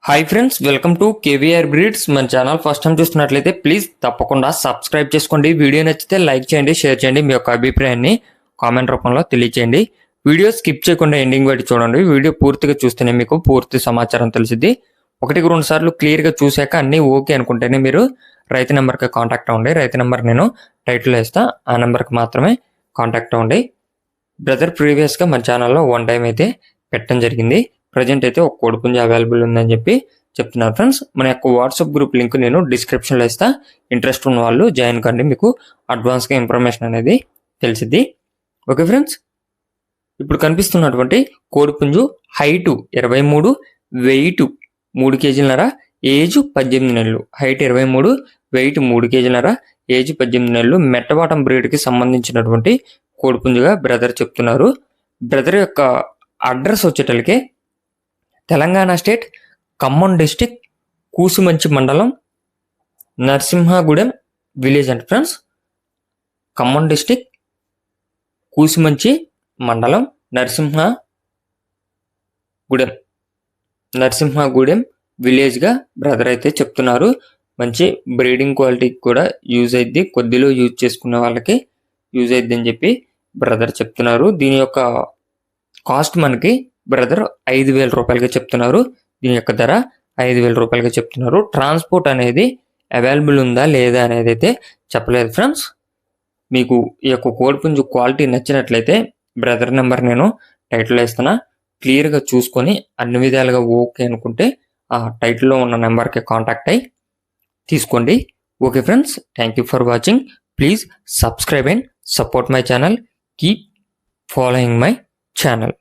Hi friends, welcome to KVR breeds. మన channel first time చూస్తున్నట్లయితే please తప్పకుండా సబ్స్క్రైబ్ చేసుకోండి. వీడియో నచ్చితే లైక్ చేయండి, షేర్ చేయండి. మీ యొక్క అభిప్రాయాన్ని కామెంట్ రూపంలో తెలియచేయండి. వీడియో స్కిప్ చేయకుండా ఎండింగ్ వరకు చూడండి. వీడియో పూర్తిగా చూస్తేనే మీకు పూర్తి సమాచారం తెలిసిద్ది. 1-2 సార్లు క్లియర్గా చూశాక అన్నీ ఓకే అనుకుంటేనే మీరు రైతు నెంబర్కి కాంటాక్ట్ అవ్వండి. రైతు నెంబర్ నేను టైటిల్లో ఇస్తా, ఆ నెంబర్కి మాత్రమే కాంటాక్ట్ అవ్వండి. బ్రదర్ ప్రీవియస్గా మన ఛానల్లో 1 టైం అయితే పెట్టడం జరిగింది. ప్రజెంట్ అయితే ఒక కోడిపుంజ అవైలబుల్ ఉందని చెప్పి చెప్తున్నారు ఫ్రెండ్స్. మన యొక్క వాట్సాప్ గ్రూప్ లింక్ నేను డిస్క్రిప్షన్లో ఇస్తా. ఇంట్రెస్ట్ ఉన్న వాళ్ళు జాయిన్ కండి, మీకు అడ్వాన్స్గా ఇన్ఫర్మేషన్ అనేది తెలిసిద్ది. ఓకే ఫ్రెండ్స్, ఇప్పుడు కనిపిస్తున్నటువంటి కోడిపుంజు హైటు 23, వెయిట్ 3 కేజీలన్నర, ఏజ్ 18 నెలలు. హైట్ 23, వెయిట్ 3 కేజీలన్నర, ఏజ్ 18 నెలలు. మెట్టవాటం బ్రీడ్కి సంబంధించినటువంటి కోడిపుంజుగా బ్రదర్ చెప్తున్నారు. బ్రదర్ యొక్క అడ్రస్ వచ్చేటలకే తెలంగాణ స్టేట్, ఖమ్మం డిస్టిక్, కూసుమంచి మండలం, నరసింహగూడెం విలేజ్ అంట ఫ్రెండ్స్. ఖమ్మం డిస్టిక్, కూసుమంచి మండలం, నరసింహగూడెం విలేజ్గా బ్రదర్ అయితే చెప్తున్నారు. మంచి బ్రీడింగ్ క్వాలిటీకి కూడా యూజ్ అయింది, కొద్దిలో యూజ్ చేసుకునే వాళ్ళకి యూజ్ అయింది అని చెప్పి బ్రదర్ చెప్తున్నారు. దీని యొక్క కాస్ట్ మనకి బ్రదర్ 5,000 రూపాయలుగా చెప్తున్నారు. దీని యొక్క ధర 5,000 రూపాయలుగా చెప్తున్నారు. ట్రాన్స్పోర్ట్ అనేది అవైలబుల్ ఉందా లేదా అనేది అయితే చెప్పలేదు ఫ్రెండ్స్. మీకు ఈ యొక్క కోడిపుంజు క్వాలిటీ నచ్చినట్లయితే బ్రదర్ నెంబర్ నేను టైటిల్లో ఇస్తున్నా. క్లియర్గా చూసుకొని అన్ని విధాలుగా ఓకే అనుకుంటే ఆ టైటిల్లో ఉన్న నెంబర్కి కాంటాక్ట్ అయ్యి తీసుకోండి. Okay friends, thank you for watching. Please subscribe and support my channel. Keep following my channel.